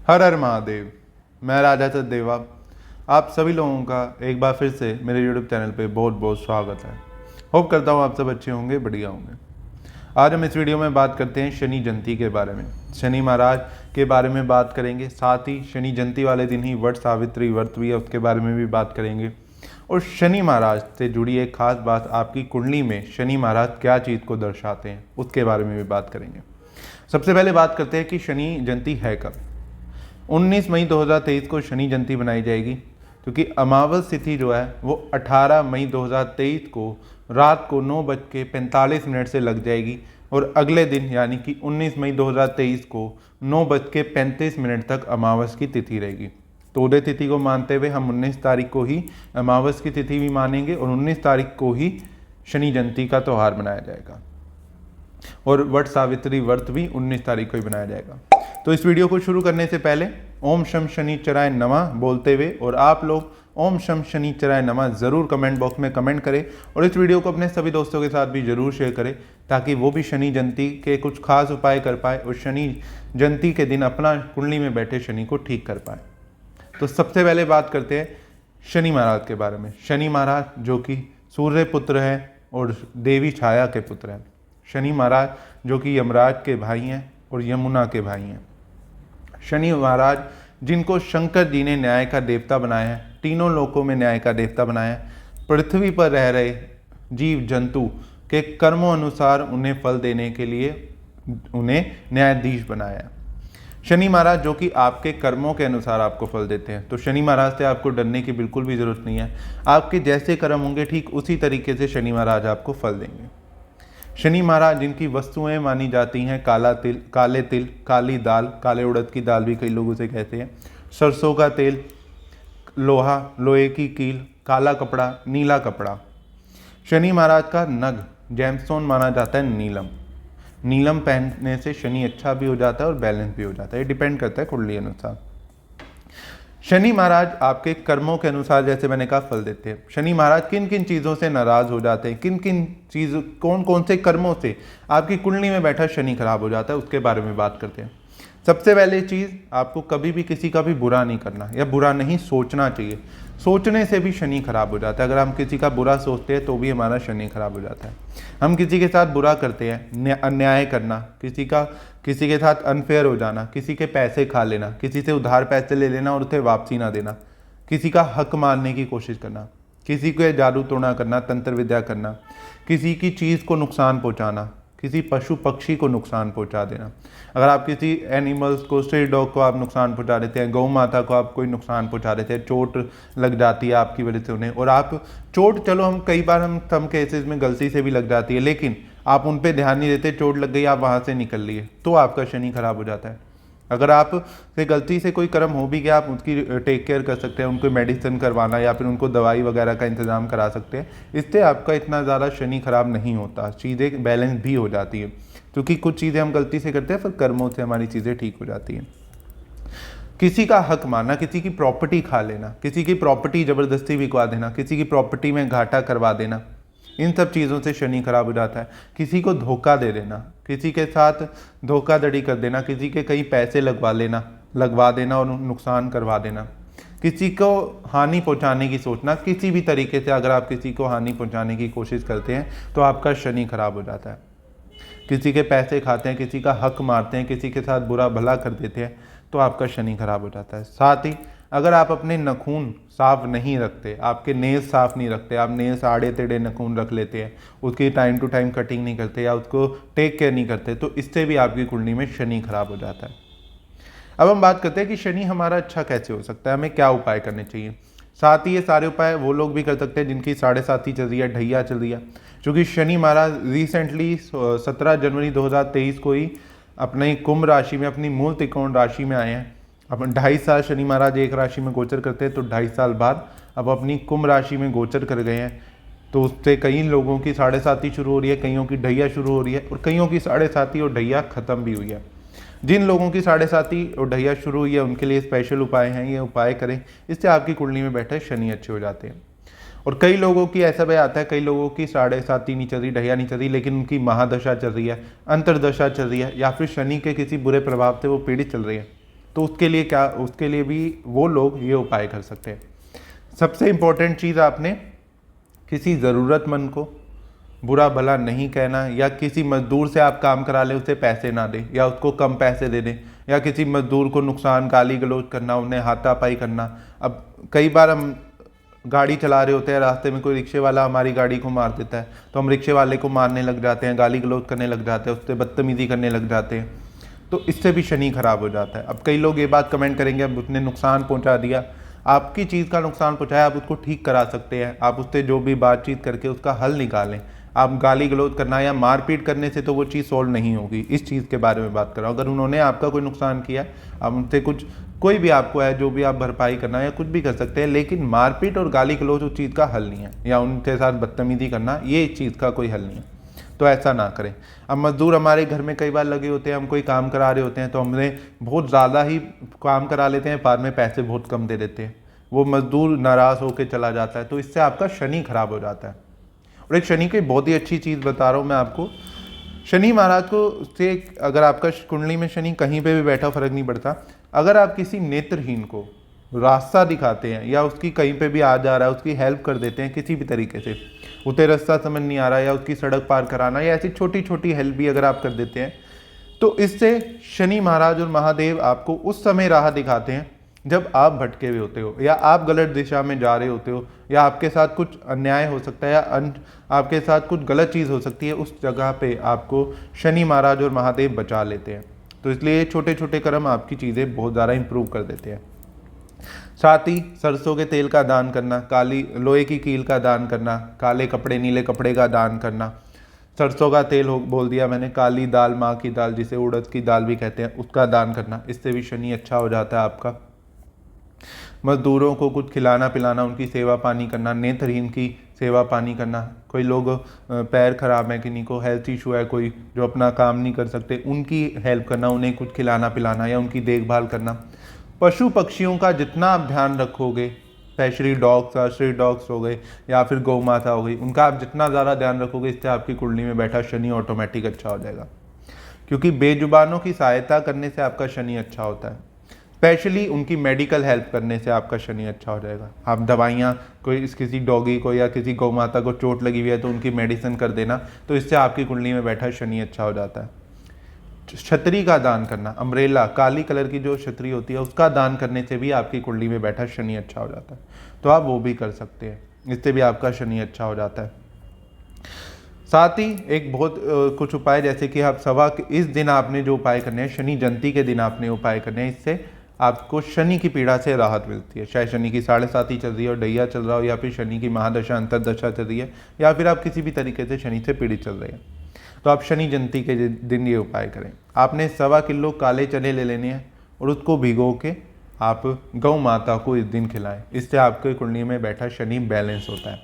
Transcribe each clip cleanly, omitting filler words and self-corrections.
हर हर महादेव। मैं राजा सचदेवा, आप सभी लोगों का एक बार फिर से मेरे YouTube चैनल पे बहुत बहुत स्वागत है। होप करता हूँ आप सब अच्छे होंगे, बढ़िया होंगे। आज हम इस वीडियो में बात करते हैं शनि जयंती के बारे में। शनि महाराज के बारे में बात करेंगे, साथ ही शनि जयंती वाले दिन ही वट सावित्री व्रत भी है उसके बारे में भी बात करेंगे। और शनि महाराज से जुड़ी एक खास बात, आपकी कुंडली में शनि महाराज क्या चीज़ को दर्शाते हैं उसके बारे में भी बात करेंगे। सबसे पहले बात करते हैं कि शनि जयंती है कब। 19 मई 2023 को शनि जयंती बनाई जाएगी, क्योंकि अमावस तिथि जो है वो 18 मई 2023 को रात को 9:45 से लग जाएगी और अगले दिन यानी कि 19 मई 2023 को 9:35 तक अमावस की तिथि रहेगी। तो उदय तिथि को मानते हुए हम 19 तारीख को ही अमावस की तिथि भी मानेंगे और 19 तारीख को ही शनि जयंती का त्यौहार मनाया जाएगा और वट सावित्री व्रत भी 19 तारीख को ही बनाया जाएगा। तो इस वीडियो को शुरू करने से पहले ओम शम शनिचराय नमः बोलते हुए और आप लोग ओम शम शनिचराय नमः ज़रूर कमेंट बॉक्स में कमेंट करें और इस वीडियो को अपने सभी दोस्तों के साथ भी ज़रूर शेयर करें, ताकि वो भी शनि जयंती के कुछ खास उपाय कर पाए और शनि जयंती के दिन अपना कुंडली में बैठे शनि को ठीक कर पाए। तो सबसे पहले बात करते हैं शनि महाराज के बारे में। शनि महाराज जो कि सूर्य पुत्र है और देवी छाया के पुत्र हैं। शनि महाराज जो कि यमराज के भाई हैं और यमुना के भाई हैं। शनि महाराज जिनको शंकर जी ने न्याय का देवता बनाया है, तीनों लोकों में न्याय का देवता बनाया है, पृथ्वी पर रह रहे जीव जंतु के कर्मों अनुसार उन्हें फल देने के लिए उन्हें न्यायाधीश बनाया है। शनि महाराज जो कि आपके कर्मों के अनुसार आपको फल देते हैं, तो शनि महाराज से आपको डरने की बिल्कुल भी ज़रूरत नहीं है। आपके जैसे कर्म होंगे ठीक उसी तरीके से शनि महाराज आपको फल देंगे। शनि महाराज जिनकी वस्तुएं मानी जाती हैं काला तिल, काले तिल, काली दाल, काले उड़द की दाल भी कई लोग उसे कहते हैं, सरसों का तेल, लोहा, लोहे की कील, काला कपड़ा, नीला कपड़ा। शनि महाराज का नग जेमस्टोन माना जाता है नीलम। नीलम पहनने से शनि अच्छा भी हो जाता है और बैलेंस भी हो जाता है, ये डिपेंड करता है कुंडली अनुसार। शनि महाराज आपके कर्मों के अनुसार जैसे मैंने कहा फल देते हैं। शनि महाराज किन किन चीज़ों से नाराज हो जाते हैं, किन किन चीज़ कौन कौन से कर्मों से आपकी कुंडली में बैठा शनि खराब हो जाता है उसके बारे में बात करते हैं। सबसे पहले चीज़, आपको कभी भी किसी का भी बुरा नहीं करना या बुरा नहीं सोचना चाहिए। सोचने से भी शनि खराब हो जाता है। अगर हम किसी का बुरा सोचते हैं तो भी हमारा शनि खराब हो जाता है। हम किसी के साथ बुरा करते हैं, अन्याय करना, किसी के साथ अनफेयर हो जाना, किसी के पैसे खा लेना, किसी से उधार पैसे ले लेना और उसे वापसी ना देना, किसी का हक मारने की कोशिश करना, किसी को जादू टोना करना, तंत्र विद्या करना, किसी की चीज़ को नुकसान पहुंचाना, किसी पशु पक्षी को नुकसान पहुंचा देना। अगर आप किसी एनिमल्स को, स्ट्रीट डॉग को आप नुकसान पहुंचा देते हैं, गौ माता को आप कोई नुकसान पहुंचा देते हैं, चोट लग जाती है आपकी वजह से उन्हें, और आप चोट, चलो हम कई बार हम सम केसेस में गलती से भी लग जाती है, लेकिन आप उन पे ध्यान नहीं देते, चोट लग गई, आप वहाँ से निकल लिए, तो आपका शनि खराब हो जाता है। अगर आप से गलती से कोई कर्म हो भी गया, आप उसकी टेक केयर कर सकते हैं, उनको मेडिसिन करवाना या फिर उनको दवाई वगैरह का इंतज़ाम करा सकते हैं। इससे आपका इतना ज़्यादा शनि खराब नहीं होता, चीज़ें बैलेंस भी हो जाती है, क्योंकि कुछ चीज़ें हम गलती से करते हैं फिर कर्मों से हमारी चीज़ें ठीक हो जाती हैं। किसी का हक मारना, किसी की प्रॉपर्टी खा लेना, किसी की प्रॉपर्टी ज़बरदस्ती बिकवा देना, किसी की प्रॉपर्टी में घाटा करवा देना, इन सब चीज़ों से शनि खराब हो जाता है। किसी को धोखा दे देना, किसी के साथ धोखाधड़ी कर देना, किसी के कई पैसे लगवा देना और नुकसान करवा देना, किसी को हानि पहुंचाने की सोचना, किसी भी तरीके से अगर आप किसी को हानि पहुंचाने की कोशिश करते हैं तो आपका शनि खराब हो जाता है। किसी के पैसे खाते हैं, किसी का हक मारते हैं, किसी के साथ बुरा भला कर देते हैं तो आपका शनि खराब हो जाता है। साथ ही अगर आप अपने नखून साफ नहीं रखते, आपके नेल्स साफ नहीं रखते, आप नेल्स आड़े टेढ़े नखून रख लेते हैं, उसकी टाइम टू टाइम कटिंग नहीं करते या उसको टेक केयर नहीं करते, तो इससे भी आपकी कुंडली में शनि खराब हो जाता है। अब हम बात करते हैं कि शनि हमारा अच्छा कैसे हो सकता है, हमें क्या उपाय करने चाहिए। साथ ही ये सारे उपाय वो लोग भी कर सकते हैं जिनकी 7.5 चल रही है, ढैया चल रही है, क्योंकि शनि महाराज रिसेंटली 17 जनवरी 2023 को ही अपने कुंभ राशि में, अपनी मूल त्रिकोण राशि में आए हैं। अपन 2.5 साल शनि महाराज एक राशि में गोचर करते हैं, तो 2.5 साल बाद अब अपनी कुंभ राशि में गोचर कर गए हैं। तो उससे कई लोगों की 7.5 शुरू हो रही है, कईयों की ढैया शुरू हो रही है और कईयों की 7.5 और ढैया खत्म भी हुई है। जिन लोगों की 7.5 और ढैया शुरू हुई है उनके लिए स्पेशल उपाय हैं, ये उपाय करें, इससे आपकी कुंडली में बैठे शनि अच्छे हो जाते हैं। और कई लोगों की ऐसा भी आता है, कई लोगों की 7.5 नहीं चल रही, ढैया नहीं चल रही, लेकिन उनकी महादशा चल रही है, अंतरदशा चल रही है, या फिर शनि के किसी बुरे प्रभाव से वो पीड़ित चल रही है, तो उसके लिए भी वो लोग ये उपाय कर सकते हैं। सबसे इम्पोर्टेंट चीज़, आपने किसी ज़रूरतमंद को बुरा भला नहीं कहना, या किसी मजदूर से आप काम करा लें उसे पैसे ना दें या उसको कम पैसे दे दें, या किसी मजदूर को नुकसान गाली गलौज करना, उन्हें हाथापाई करना। अब कई बार हम गाड़ी चला रहे होते हैं, रास्ते में कोई रिक्शे वाला हमारी गाड़ी को मार देता है तो हम रिक्शे वाले को मारने लग जाते हैं, गाली गलौज करने लग जाते हैं, उससे बदतमीजी करने लग जाते हैं, तो इससे भी शनि खराब हो जाता है। अब कई लोग ये बात कमेंट करेंगे, अब उसने नुकसान पहुंचा दिया, आपकी चीज़ का नुकसान पहुंचाया, आप उसको ठीक करा सकते हैं, आप उससे जो भी बातचीत करके उसका हल निकालें। आप गाली गलौज करना या मारपीट करने से तो वो चीज़ सॉल्व नहीं होगी। इस चीज़ के बारे में बात कर रहा हूँ। अगर उन्होंने आपका कोई नुकसान किया, आप उनसे कोई भी आपको है जो भी आप भरपाई करना या कुछ भी कर सकते हैं, लेकिन मारपीट और गाली गलौज उस चीज़ का हल नहीं है, या उनके साथ बदतमीजी करना ये इस चीज़ का कोई हल नहीं है, तो ऐसा ना करें। अब मजदूर हमारे घर में कई बार लगे होते हैं, हम कोई काम करा रहे होते हैं तो हमने बहुत ज़्यादा ही काम करा लेते हैं, बाद में पैसे बहुत कम दे देते हैं, वो मजदूर नाराज़ होकर चला जाता है, तो इससे आपका शनि खराब हो जाता है। और एक शनि की बहुत ही अच्छी चीज़ बता रहा हूँ मैं आपको, शनि महाराज को से अगर आपका कुंडली में शनि कहीं पे भी बैठा फर्क नहीं पड़ता, अगर आप किसी नेत्रहीन को रास्ता दिखाते हैं या उसकी कहीं पे भी आ जा रहा है उसकी हेल्प कर देते हैं किसी भी तरीके से, उसे रास्ता समझ नहीं आ रहा या उसकी सड़क पार कराना या ऐसी छोटी छोटी हेल्प भी अगर आप कर देते हैं, तो इससे शनि महाराज और महादेव आपको उस समय राह दिखाते हैं जब आप भटके हुए होते हो, या आप गलत दिशा में जा रहे होते हो, या आपके साथ कुछ अन्याय हो सकता है, या आपके साथ कुछ गलत चीज़ हो सकती है, उस जगह पे आपको शनि महाराज और महादेव बचा लेते हैं। तो इसलिए छोटे छोटे कर्म आपकी चीज़ें बहुत ज़्यादा इंप्रूव कर देते हैं। साथ ही सरसों के तेल का दान करना, काली लोहे की कील का दान करना, काले कपड़े नीले कपड़े का दान करना, सरसों का तेल बोल दिया मैंने, काली दाल माँ की दाल जिसे उड़द की दाल भी कहते हैं उसका दान करना, इससे भी शनि अच्छा हो जाता है आपका। मजदूरों को कुछ खिलाना पिलाना, उनकी सेवा पानी करना, नेत्रहीन की सेवा पानी करना, कोई लोग पैर खराब है, किन्हीं को हेल्थ इशू है, कोई जो अपना काम नहीं कर सकते, उनकी हेल्प करना, उन्हें कुछ खिलाना पिलाना या उनकी देखभाल करना। पशु पक्षियों का जितना आप ध्यान रखोगे, स्पेशली डॉग्स, आश्रय डॉग्स हो गए या फिर गौ माता हो गई, उनका आप जितना ज़्यादा ध्यान रखोगे, इससे आपकी कुंडली में बैठा शनि ऑटोमेटिक अच्छा हो जाएगा। क्योंकि बेजुबानों की सहायता करने से आपका शनि अच्छा होता है, स्पेशली उनकी मेडिकल हेल्प करने से आपका शनि अच्छा हो जाएगा। आप दवाइयाँ किसी डॉगी को या किसी गौ माता को चोट लगी हुई है तो उनकी मेडिसिन कर देना, तो इससे आपकी कुंडली में बैठा शनि अच्छा हो जाता है। छतरी का दान करना, अम्ब्रेला काली कलर की जो छतरी होती है उसका दान करने से भी आपकी कुंडली में बैठा शनि अच्छा हो जाता है, तो आप वो भी कर सकते हैं, इससे भी आपका शनि अच्छा हो जाता है। साथ ही एक बहुत कुछ उपाय, जैसे कि आप इस दिन आपने जो उपाय करने हैं, शनि जयंती के दिन आपने उपाय करने हैं, इससे आपको शनि की पीड़ा से राहत मिलती है। चाहे शनि की 7.5 चल रही है और डैया चल रहा हो, या फिर शनि की महादशा अंतरदशा चल रही है, या फिर आप किसी भी तरीके से शनि से पीड़ित चल रहे हैं, तो आप शनि जयंती के दिन ये उपाय करें। आपने 1.25 किलो काले चने ले लेने हैं और उसको भिगो के आप गौ माता को इस दिन खिलाएं, इससे आपके कुंडली में बैठा शनि बैलेंस होता है।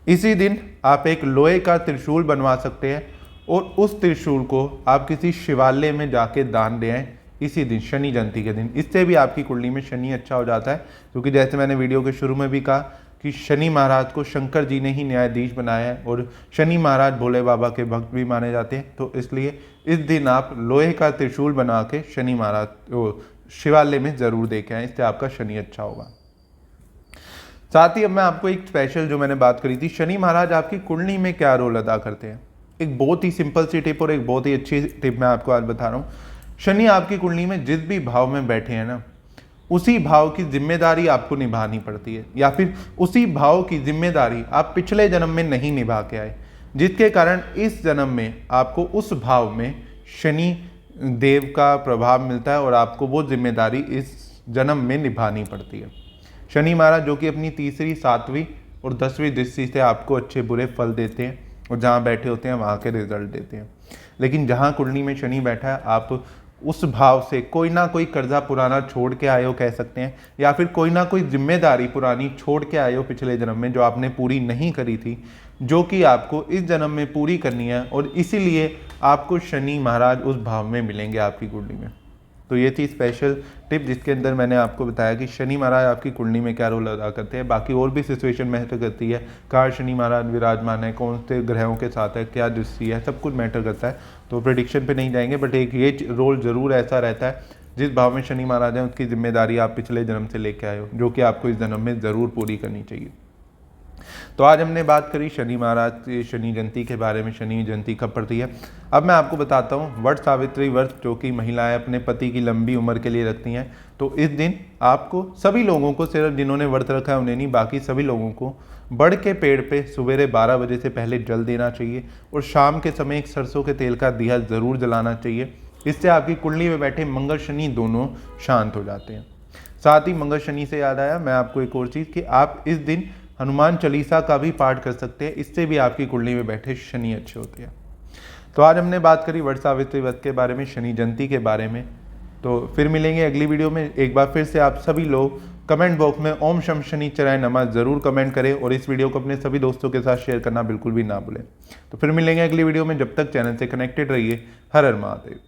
इसी दिन आप एक लोहे का त्रिशूल बनवा सकते हैं और उस त्रिशूल को आप किसी शिवालय में जाके दान दें इसी दिन, शनि जयंती के दिन, इससे भी आपकी कुंडली में शनि अच्छा हो जाता है। क्योंकि जैसे मैंने वीडियो के शुरू में भी कहा कि शनि महाराज को शंकर जी ने ही न्यायाधीश बनाया है और शनि महाराज भोले बाबा के भक्त भी माने जाते हैं, तो इसलिए इस दिन आप लोहे का त्रिशूल बना के शनि महाराज शिवालय में ज़रूर दे के आएँ, इससे आपका शनि अच्छा होगा। साथ ही अब मैं आपको एक स्पेशल जो मैंने बात करी थी, शनि महाराज आपकी कुंडली में क्या रोल अदा करते हैं, एक बहुत ही सिंपल सी टिप और एक बहुत ही अच्छी टिप मैं आपको आज बता रहा हूँ। शनि आपकी कुंडली में जिस भी भाव में बैठे हैं ना, उसी भाव की जिम्मेदारी आपको निभानी पड़ती है, या फिर उसी भाव की जिम्मेदारी आप पिछले जन्म में नहीं निभा के आए, जिसके कारण इस जन्म में आपको उस भाव में शनि देव का प्रभाव मिलता है और आपको वो जिम्मेदारी इस जन्म में निभानी पड़ती है। शनि महाराज जो कि अपनी तीसरी, 7वीं और 10वीं दृष्टि से आपको अच्छे बुरे फल देते हैं और जहाँ बैठे होते हैं वहाँ के रिजल्ट देते हैं। लेकिन जहाँ कुंडली में शनि बैठा है, आप उस भाव से कोई ना कोई कर्जा पुराना छोड़ के आए हो कह सकते हैं, या फिर कोई ना कोई जिम्मेदारी पुरानी छोड़ के आए हो पिछले जन्म में जो आपने पूरी नहीं करी थी, जो कि आपको इस जन्म में पूरी करनी है, और इसीलिए आपको शनि महाराज उस भाव में मिलेंगे आपकी कुंडली में। तो ये थी स्पेशल टिप जिसके अंदर मैंने आपको बताया कि शनि महाराज आपकी कुंडली में क्या रोल अदा करते हैं। बाकी और भी सिचुएशन मैटर करती है, कहाँ शनि महाराज विराजमान है, कौन से ग्रहों के साथ है, क्या दृष्टि है, सब कुछ मैटर करता है। तो प्रेडिक्शन पे नहीं जाएंगे, बट एक ये रोल ज़रूर ऐसा रहता है जिस भाव में शनि महाराज हैं उसकी जिम्मेदारी आप पिछले जन्म से लेके आए हो, जो कि आपको इस जन्म में ज़रूर पूरी करनी चाहिए। तो आज हमने बात करी शनि महाराज की शनि जयंती के बारे में, शनि जयंती कब पड़ती है। अब मैं आपको बताता हूँ वट सावित्री व्रत जो कि महिलाएं अपने पति की लंबी उम्र के लिए रखती हैं। तो इस दिन आपको सभी लोगों को, सिर्फ जिन्होंने व्रत रखा है उन्हें नहीं, बाकी सभी लोगों को बड़ के पेड़ पे सवेरे 12 बजे से पहले जल देना चाहिए और शाम के समय एक सरसों के तेल का दिया ज़रूर जलाना चाहिए। इससे आपकी कुंडली में बैठे मंगल शनि दोनों शांत हो जाते हैं। साथ ही मंगल शनि से याद आया, मैं आपको एक और चीज़ कि आप इस दिन हनुमान चालीसा का भी पाठ कर सकते हैं, इससे भी आपकी कुंडली में बैठे शनि अच्छे होते हैं। तो आज हमने बात करी वट सावित्री व्रत के बारे में, शनि जयंती के बारे में। तो फिर मिलेंगे अगली वीडियो में। एक बार फिर से आप सभी लोग कमेंट बॉक्स में ओम शम शनिश्चराय नमः ज़रूर कमेंट करें और इस वीडियो को अपने सभी दोस्तों के साथ शेयर करना बिल्कुल भी ना भूलें। तो फिर मिलेंगे अगली वीडियो में, जब तक चैनल से कनेक्टेड रहिए। हर हर महादेव।